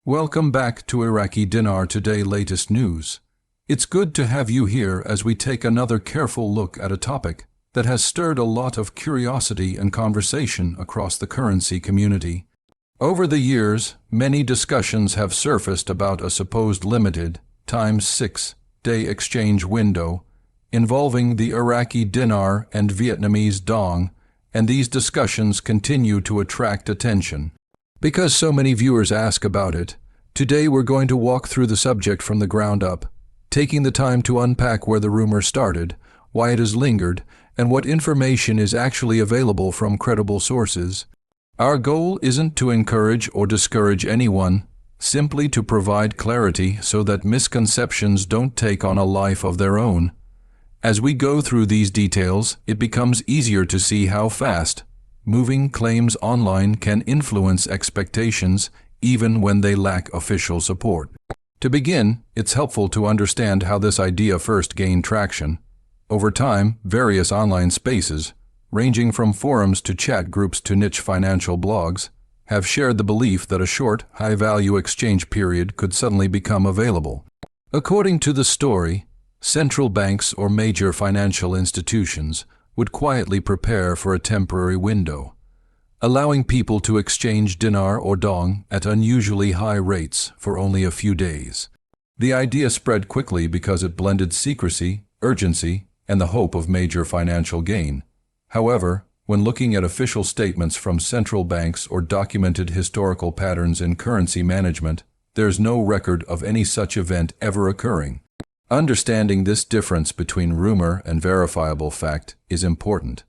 Welcome back to Iraqi Dinar Today latest news. It's good to have you here as we take another careful look at a topic that has stirred a lot of curiosity and conversation across the currency community. Over the years, many discussions have surfaced about a supposed limited times 6-day exchange window involving the Iraqi Dinar and Vietnamese Dong, and these discussions continue to attract attention. Because so many viewers ask about it, today we're going to walk through the subject from the ground up, taking the time to unpack where the rumor started, why it has lingered, and what information is actually available from credible sources. Our goal isn't to encourage or discourage anyone, simply to provide clarity so that misconceptions don't take on a life of their own. As we go through these details, it becomes easier to see how fast moving claims online can influence expectations even when they lack official support. To begin, it's helpful to understand how this idea first gained traction. Over time, various online spaces, ranging from forums to chat groups to niche financial blogs, have shared the belief that a short, high-value exchange period could suddenly become available. According to the story, central banks or major financial institutions would quietly prepare for a temporary window, allowing people to exchange dinar or dong at unusually high rates for only a few days. The idea spread quickly because it blended secrecy, urgency, and the hope of major financial gain. However, when looking at official statements from central banks or documented historical patterns in currency management, there's no record of any such event ever occurring. Understanding this difference between rumor and verifiable fact is important,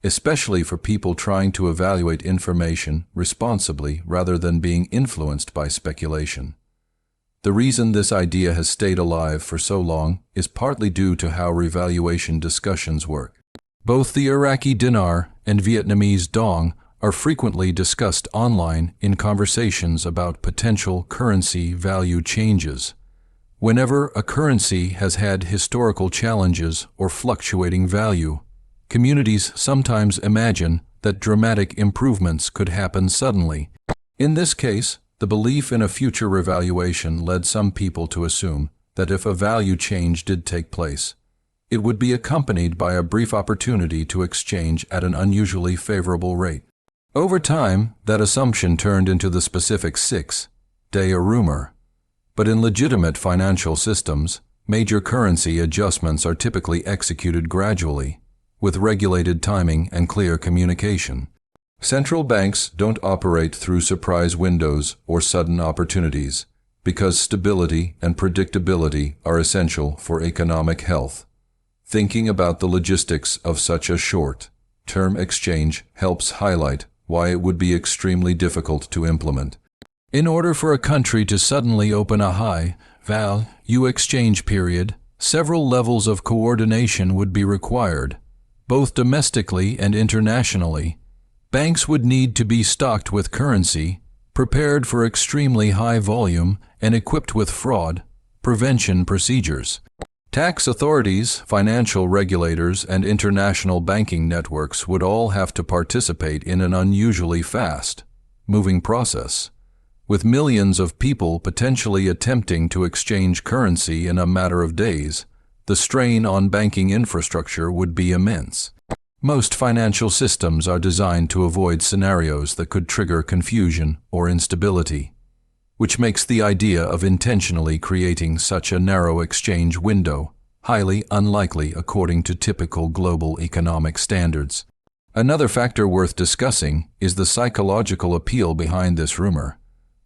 especially for people trying to evaluate information responsibly rather than being influenced by speculation. The reason this idea has stayed alive for so long is partly due to how revaluation discussions work. Both the Iraqi Dinar and Vietnamese Dong are frequently discussed online in conversations about potential currency value changes. Whenever a currency has had historical challenges or fluctuating value, communities sometimes imagine that dramatic improvements could happen suddenly. In this case, the belief in a future revaluation led some people to assume that if a value change did take place, it would be accompanied by a brief opportunity to exchange at an unusually favorable rate. Over time, that assumption turned into the specific 6-day rumor. But in legitimate financial systems, major currency adjustments are typically executed gradually, with regulated timing and clear communication. Central banks don't operate through surprise windows or sudden opportunities, because stability and predictability are essential for economic health. Thinking about the logistics of such a short-term exchange helps highlight why it would be extremely difficult to implement. In order for a country to suddenly open a high-value exchange period, several levels of coordination would be required, both domestically and internationally. Banks would need to be stocked with currency, prepared for extremely high volume, and equipped with fraud prevention procedures. Tax authorities, financial regulators, and international banking networks would all have to participate in an unusually fast-moving process, with millions of people potentially attempting to exchange currency in a matter of days. The strain on banking infrastructure would be immense. Most financial systems are designed to avoid scenarios that could trigger confusion or instability, which makes the idea of intentionally creating such a narrow exchange window highly unlikely according to typical global economic standards. Another factor worth discussing is the psychological appeal behind this rumor.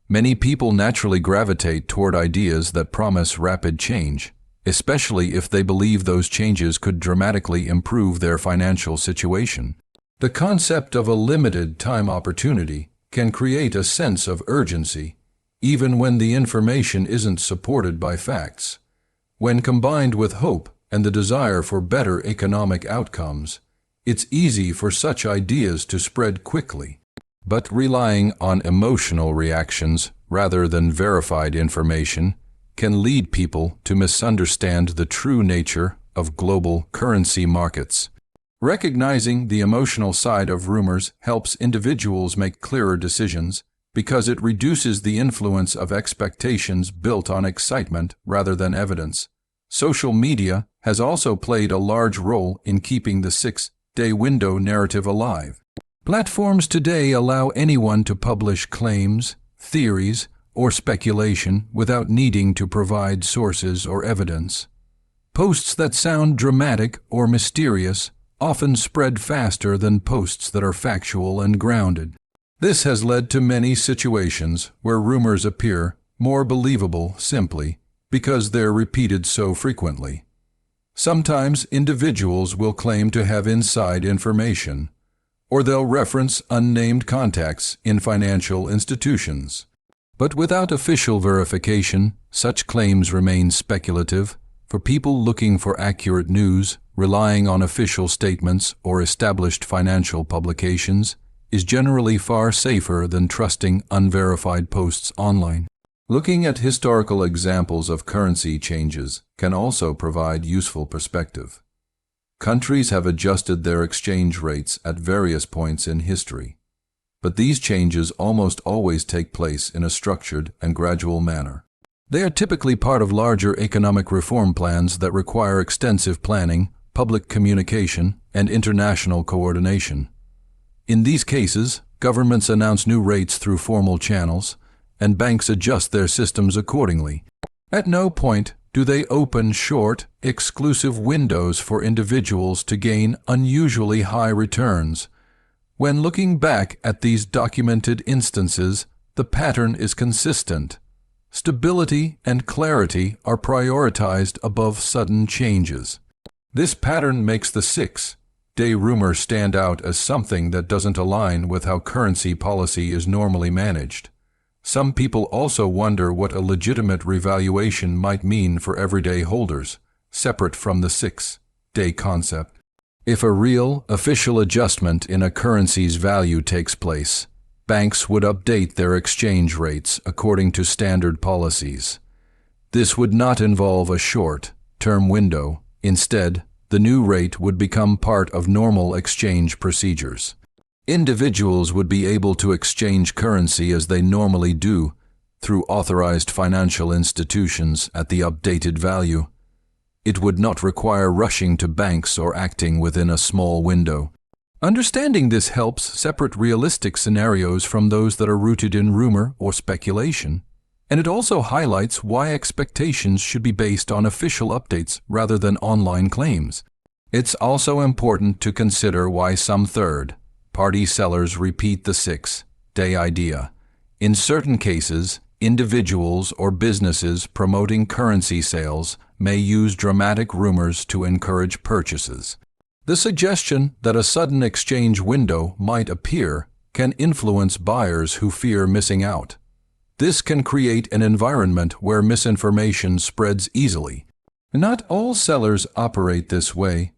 Many people naturally gravitate toward ideas that promise rapid change, especially if they believe those changes could dramatically improve their financial situation. The concept of a limited time opportunity can create a sense of urgency, even when the information isn't supported by facts. When combined with hope and the desire for better economic outcomes, it's easy for such ideas to spread quickly. But relying on emotional reactions rather than verified information can lead people to misunderstand the true nature of global currency markets. Recognizing the emotional side of rumors helps individuals make clearer decisions because it reduces the influence of expectations built on excitement rather than evidence. Social media has also played a large role in keeping the 6-day window narrative alive. Platforms today allow anyone to publish claims, theories, or speculation without needing to provide sources or evidence. Posts that sound dramatic or mysterious often spread faster than posts that are factual and grounded. This has led to many situations where rumors appear more believable simply because they're repeated so frequently. Sometimes individuals will claim to have inside information, or they'll reference unnamed contacts in financial institutions. But without official verification, such claims remain speculative. For people looking for accurate news, relying on official statements or established financial publications is generally far safer than trusting unverified posts online. Looking at historical examples of currency changes can also provide useful perspective. Countries have adjusted their exchange rates at various points in history, but these changes almost always take place in a structured and gradual manner. They are typically part of larger economic reform plans that require extensive planning, public communication, and international coordination. In these cases, governments announce new rates through formal channels, and banks adjust their systems accordingly. At no point do they open short, exclusive windows for individuals to gain unusually high returns. When looking back at these documented instances, the pattern is consistent. Stability and clarity are prioritized above sudden changes. This pattern makes the 6-day rumor stand out as something that doesn't align with how currency policy is normally managed. Some people also wonder what a legitimate revaluation might mean for everyday holders, separate from the 6-day concept. If a real, official adjustment in a currency's value takes place, banks would update their exchange rates according to standard policies. This would not involve a short-term window. Instead, the new rate would become part of normal exchange procedures. Individuals would be able to exchange currency as they normally do through authorized financial institutions at the updated value. It would not require rushing to banks or acting within a small window. Understanding this helps separate realistic scenarios from those that are rooted in rumor or speculation, and it also highlights why expectations should be based on official updates rather than online claims. It's also important to consider why some third-party sellers repeat the 6-day idea. In certain cases, individuals or businesses promoting currency sales may use dramatic rumors to encourage purchases. The suggestion that a sudden exchange window might appear can influence buyers who fear missing out. This can create an environment where misinformation spreads easily. Not all sellers operate this way,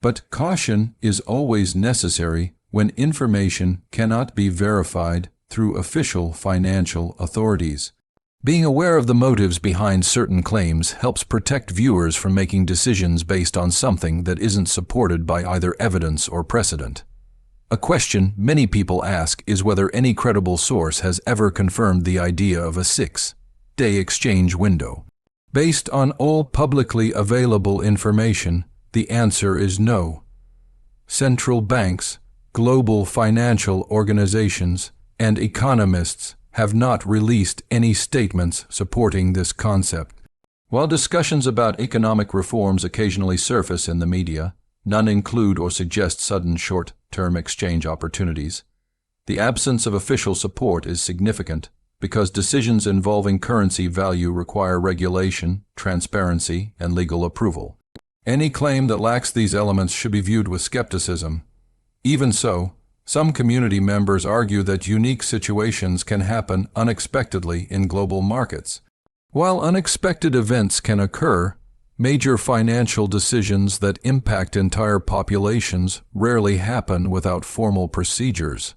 but caution is always necessary when information cannot be verified through official financial authorities. Being aware of the motives behind certain claims helps protect viewers from making decisions based on something that isn't supported by either evidence or precedent. A question many people ask is whether any credible source has ever confirmed the idea of a 6-day exchange window. Based on all publicly available information, the answer is no. Central banks, global financial organizations, and economists have not released any statements supporting this concept. While discussions about economic reforms occasionally surface in the media, none include or suggest sudden short-term exchange opportunities. The absence of official support is significant because decisions involving currency value require regulation, transparency, and legal approval. Any claim that lacks these elements should be viewed with skepticism. Even so, some community members argue that unique situations can happen unexpectedly in global markets. While unexpected events can occur, major financial decisions that impact entire populations rarely happen without formal procedures.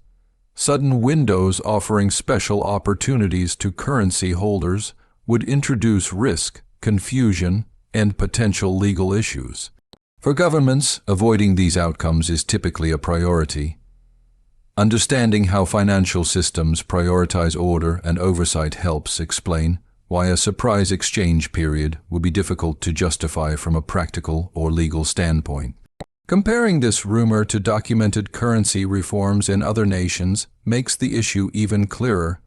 Sudden windows offering special opportunities to currency holders would introduce risk, confusion, and potential legal issues. For governments, avoiding these outcomes is typically a priority. Understanding how financial systems prioritize order and oversight helps explain why a surprise exchange period would be difficult to justify from a practical or legal standpoint. Comparing this rumor to documented currency reforms in other nations makes the issue even clearer.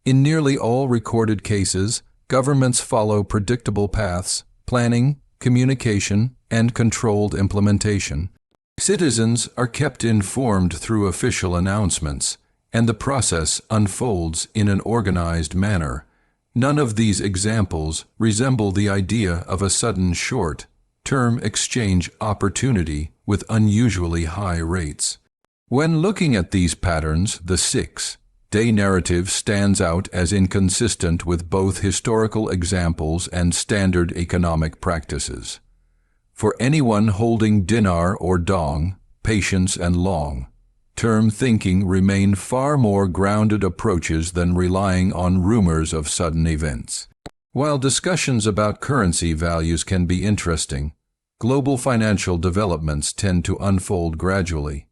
In nearly all recorded cases, governments follow predictable paths: planning, communication, and controlled implementation. Citizens are kept informed through official announcements, and the process unfolds in an organized manner. None of these examples resemble the idea of a sudden short-term exchange opportunity with unusually high rates. When looking at these patterns, the six-day narrative stands out as inconsistent with both historical examples and standard economic practices. For anyone holding dinar or dong, patience and long-term thinking remain far more grounded approaches than relying on rumors of sudden events. While discussions about currency values can be interesting, global financial developments tend to unfold gradually.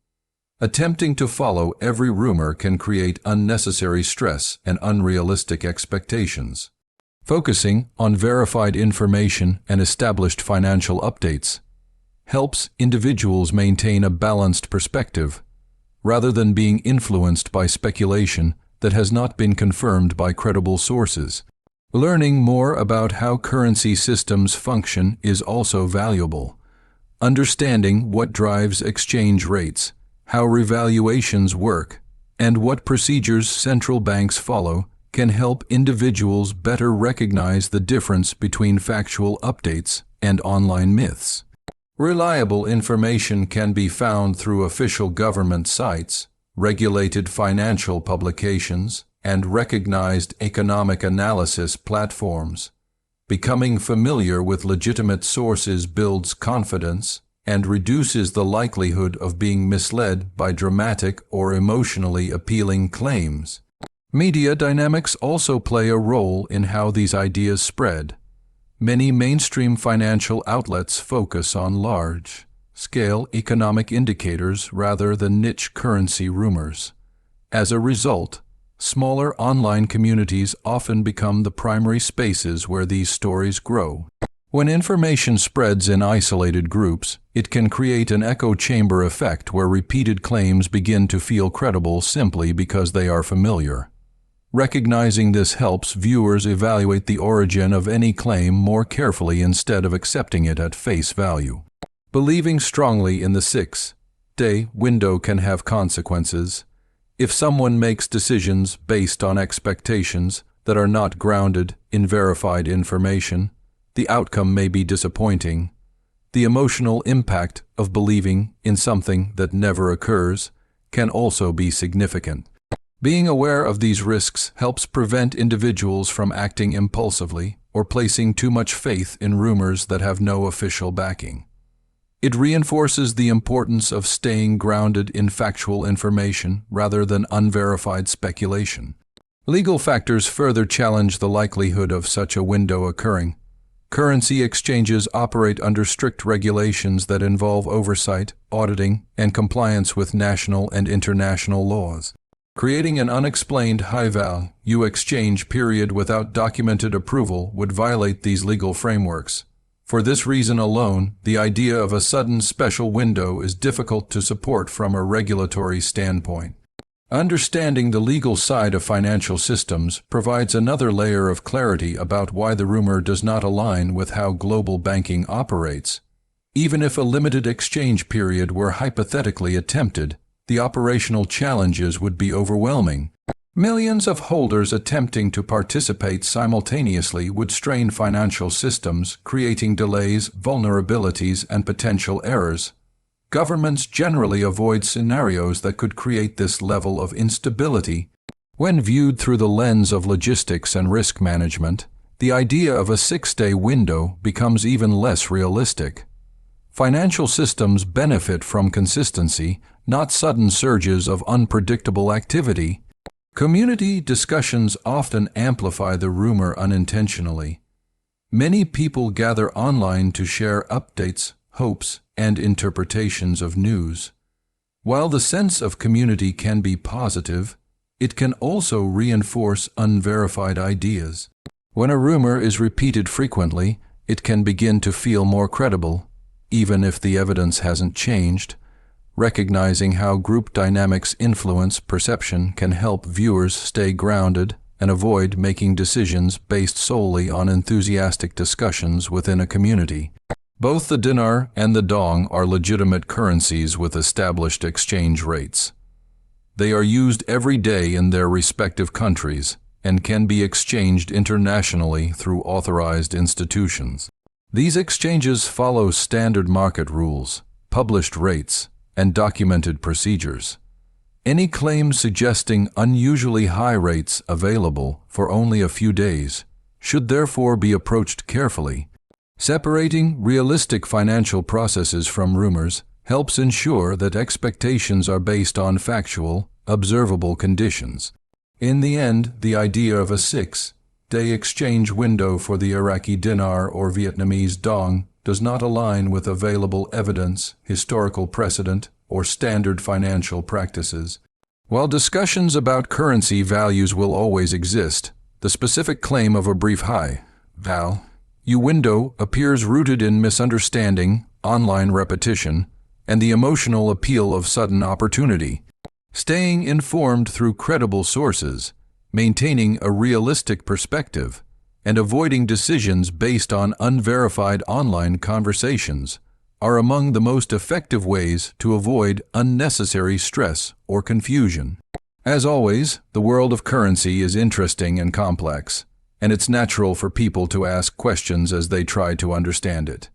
Attempting to follow every rumor can create unnecessary stress and unrealistic expectations. Focusing on verified information and established financial updates helps individuals maintain a balanced perspective, rather than being influenced by speculation that has not been confirmed by credible sources. Learning more about how currency systems function is also valuable. Understanding what drives exchange rates, how revaluations work, and what procedures central banks follow can help individuals better recognize the difference between factual updates and online myths. Reliable information can be found through official government sites, regulated financial publications, and recognized economic analysis platforms. Becoming familiar with legitimate sources builds confidence and reduces the likelihood of being misled by dramatic or emotionally appealing claims. Media dynamics also play a role in how these ideas spread. Many mainstream financial outlets focus on large-scale economic indicators rather than niche currency rumors. As a result, smaller online communities often become the primary spaces where these stories grow. When information spreads in isolated groups, it can create an echo chamber effect where repeated claims begin to feel credible simply because they are familiar. Recognizing this helps viewers evaluate the origin of any claim more carefully instead of accepting it at face value. Believing strongly in the six-day window can have consequences. If someone makes decisions based on expectations that are not grounded in verified information, the outcome may be disappointing. The emotional impact of believing in something that never occurs can also be significant. Being aware of these risks helps prevent individuals from acting impulsively or placing too much faith in rumors that have no official backing. It reinforces the importance of staying grounded in factual information rather than unverified speculation. Legal factors further challenge the likelihood of such a window occurring. Currency exchanges operate under strict regulations that involve oversight, auditing, and compliance with national and international laws. Creating an unexplained high-value exchange period without documented approval would violate these legal frameworks. For this reason alone, the idea of a sudden special window is difficult to support from a regulatory standpoint. Understanding the legal side of financial systems provides another layer of clarity about why the rumor does not align with how global banking operates. Even if a limited exchange period were hypothetically attempted, the operational challenges would be overwhelming. Millions of holders attempting to participate simultaneously would strain financial systems, creating delays, vulnerabilities, and potential errors. Governments generally avoid scenarios that could create this level of instability. When viewed through the lens of logistics and risk management, the idea of a six-day window becomes even less realistic. Financial systems benefit from consistency, not sudden surges of unpredictable activity. Community discussions often amplify the rumor unintentionally. Many people gather online to share updates, hopes, and interpretations of news. While the sense of community can be positive, it can also reinforce unverified ideas. When a rumor is repeated frequently, it can begin to feel more credible, even if the evidence hasn't changed. Recognizing how group dynamics influence perception can help viewers stay grounded and avoid making decisions based solely on enthusiastic discussions within a community. Both the dinar and the dong are legitimate currencies with established exchange rates. They are used every day in their respective countries and can be exchanged internationally through authorized institutions. These exchanges follow standard market rules, published rates, and documented procedures. Any claim suggesting unusually high rates available for only a few days should therefore be approached carefully. Separating realistic financial processes from rumors helps ensure that expectations are based on factual, observable conditions. In the end, the idea of a 6-day exchange window for the Iraqi dinar or Vietnamese dong does not align with available evidence, historical precedent, or standard financial practices. While discussions about currency values will always exist, the specific claim of a brief high-value window appears rooted in misunderstanding, online repetition, and the emotional appeal of sudden opportunity. Staying informed through credible sources, maintaining a realistic perspective, and avoiding decisions based on unverified online conversations are among the most effective ways to avoid unnecessary stress or confusion. As always, the world of currency is interesting and complex, and it's natural for people to ask questions as they try to understand it.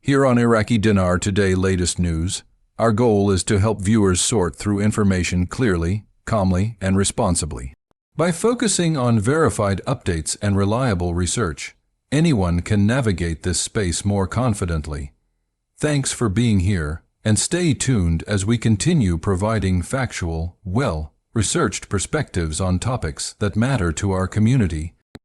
Here on Iraqi Dinar Today Latest News, our goal is to help viewers sort through information clearly, calmly, and responsibly. By focusing on verified updates and reliable research, anyone can navigate this space more confidently. Thanks for being here, and stay tuned as we continue providing factual, well-researched perspectives on topics that matter to our community.